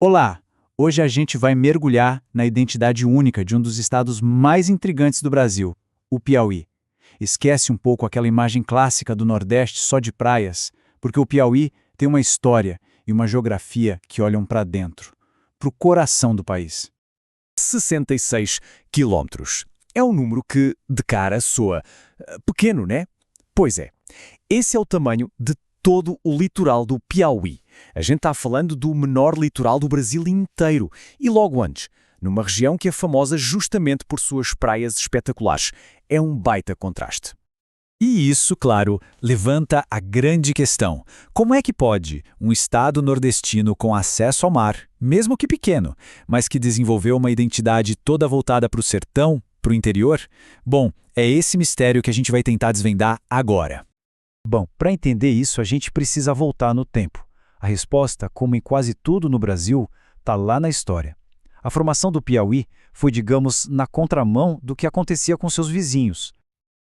Olá! Hoje a gente vai mergulhar na identidade única de um dos estados mais intrigantes do Brasil, o Piauí. Esquece um pouco aquela imagem clássica do Nordeste só de praias, porque o Piauí tem uma história e uma geografia que olham para dentro, para o coração do país. 66 quilômetros. É um número que, de cara, soa pequeno, né? Pois é. Esse é o tamanho de todo o litoral do Piauí. A gente está falando do menor litoral do Brasil inteiro. E logo antes, numa região que é famosa justamente por suas praias espetaculares. É um baita contraste. E isso, claro, levanta a grande questão. Como é que pode um estado nordestino com acesso ao mar, mesmo que pequeno, mas que desenvolveu uma identidade toda voltada para o sertão, para o interior? Bom, é esse mistério que a gente vai tentar desvendar agora. Bom, para entender isso, a gente precisa voltar no tempo. A resposta, como em quase tudo no Brasil, está lá na história. A formação do Piauí foi, digamos, na contramão do que acontecia com seus vizinhos.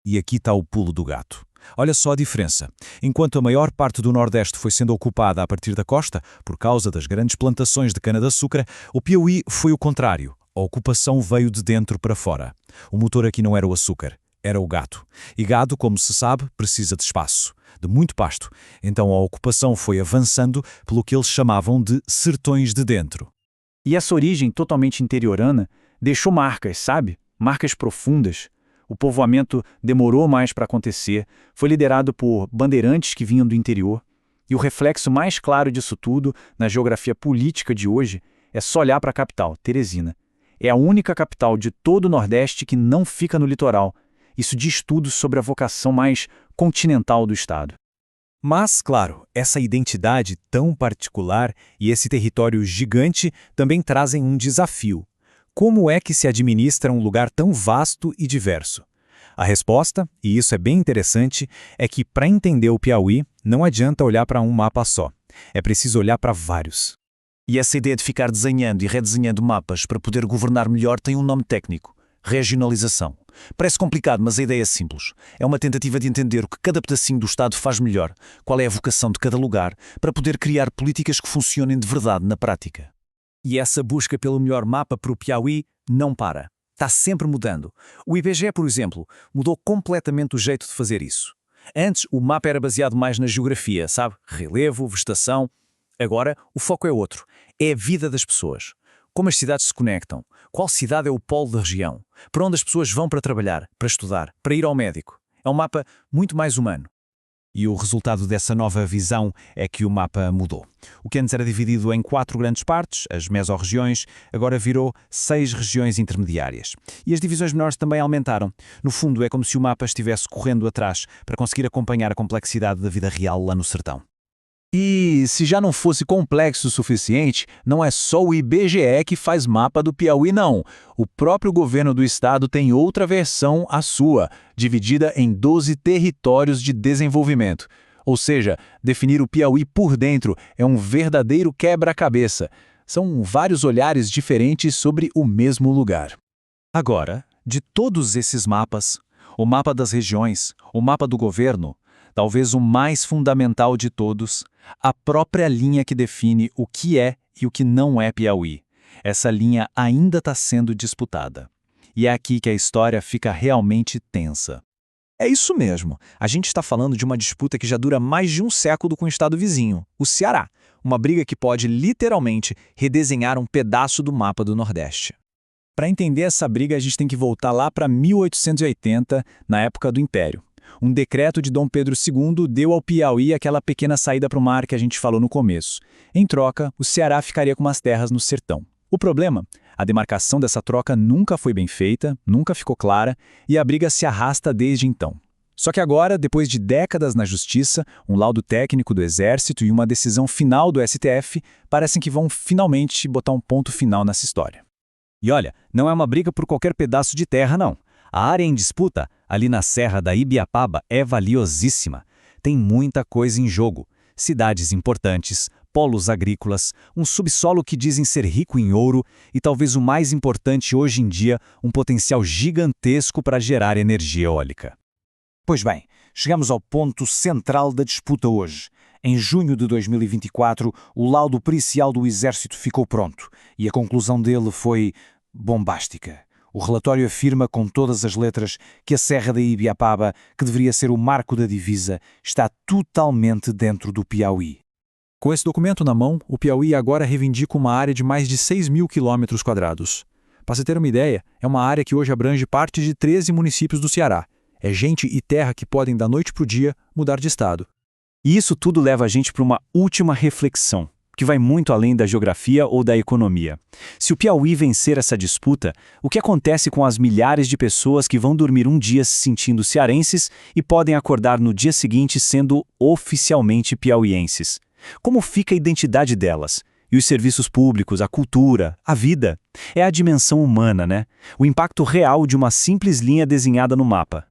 E aqui está o pulo do gato. Olha só a diferença. Enquanto a maior parte do Nordeste foi sendo ocupada a partir da costa, por causa das grandes plantações de cana-de-açúcar, o Piauí foi o contrário. A ocupação veio de dentro para fora. O motor aqui não era o açúcar, era o gado. E gado, como se sabe, precisa de espaço, de muito pasto. Então a ocupação foi avançando pelo que eles chamavam de sertões de dentro. E essa origem totalmente interiorana deixou marcas, sabe? Marcas profundas. O povoamento demorou mais para acontecer, foi liderado por bandeirantes que vinham do interior. E o reflexo mais claro disso tudo, na geografia política de hoje, é só olhar para a capital, Teresina. É a única capital de todo o Nordeste que não fica no litoral. Isso diz tudo sobre a vocação mais continental do estado. Mas, claro, essa identidade tão particular e esse território gigante também trazem um desafio. Como é que se administra um lugar tão vasto e diverso? A resposta, e isso é bem interessante, é que para entender o Piauí, não adianta olhar para um mapa só. É preciso olhar para vários. E essa ideia de ficar desenhando e redesenhando mapas para poder governar melhor tem um nome técnico: regionalização. Parece complicado, mas a ideia é simples. É uma tentativa de entender o que cada pedacinho do Estado faz melhor, qual é a vocação de cada lugar, para poder criar políticas que funcionem de verdade na prática. E essa busca pelo melhor mapa para o Piauí não para. Está sempre mudando. O IBGE, por exemplo, mudou completamente o jeito de fazer isso. Antes, o mapa era baseado mais na geografia, sabe? Relevo, vegetação. Agora, o foco é outro. É a vida das pessoas. Como as cidades se conectam. Qual cidade é o polo da região? Para onde as pessoas vão para trabalhar, para estudar, para ir ao médico? É um mapa muito mais humano. E o resultado dessa nova visão é que o mapa mudou. O que antes era dividido em 4 grandes partes, as mesorregiões, agora virou 6 regiões intermediárias. E as divisões menores também aumentaram. No fundo, é como se o mapa estivesse correndo atrás para conseguir acompanhar a complexidade da vida real lá no sertão. E, se já não fosse complexo o suficiente, não é só o IBGE que faz mapa do Piauí, não. O próprio governo do estado tem outra versão, a sua, dividida em 12 territórios de desenvolvimento. Ou seja, definir o Piauí por dentro é um verdadeiro quebra-cabeça. São vários olhares diferentes sobre o mesmo lugar. Agora, de todos esses mapas, o mapa das regiões, o mapa do governo, talvez o mais fundamental de todos, a própria linha que define o que é e o que não é Piauí. Essa linha ainda está sendo disputada. E é aqui que a história fica realmente tensa. É isso mesmo. A gente está falando de uma disputa que já dura mais de um século com o estado vizinho, o Ceará. Uma briga que pode, literalmente, redesenhar um pedaço do mapa do Nordeste. Para entender essa briga, a gente tem que voltar lá para 1880, na época do Império. Um decreto de Dom Pedro II deu ao Piauí aquela pequena saída para o mar que a gente falou no começo. Em troca, o Ceará ficaria com umas terras no sertão. O problema? A demarcação dessa troca nunca foi bem feita, nunca ficou clara, e a briga se arrasta desde então. Só que agora, depois de décadas na justiça, um laudo técnico do Exército e uma decisão final do STF, parecem que vão finalmente botar um ponto final nessa história. E olha, não é uma briga por qualquer pedaço de terra, não. A área em disputa, ali na Serra da Ibiapaba, é valiosíssima. Tem muita coisa em jogo. Cidades importantes, polos agrícolas, um subsolo que dizem ser rico em ouro e talvez o mais importante hoje em dia, um potencial gigantesco para gerar energia eólica. Pois bem, chegamos ao ponto central da disputa hoje. Em junho de 2024, o laudo pericial do Exército ficou pronto e a conclusão dele foi bombástica. O relatório afirma com todas as letras que a Serra da Ibiapaba, que deveria ser o marco da divisa, está totalmente dentro do Piauí. Com esse documento na mão, o Piauí agora reivindica uma área de mais de 6.000 km². Para você ter uma ideia, é uma área que hoje abrange parte de 13 municípios do Ceará. É gente e terra que podem, da noite para o dia, mudar de estado. E isso tudo leva a gente para uma última reflexão, que vai muito além da geografia ou da economia. Se o Piauí vencer essa disputa, o que acontece com as milhares de pessoas que vão dormir um dia se sentindo cearenses e podem acordar no dia seguinte sendo oficialmente piauienses? Como fica a identidade delas? E os serviços públicos, a cultura, a vida? É a dimensão humana, né? O impacto real de uma simples linha desenhada no mapa.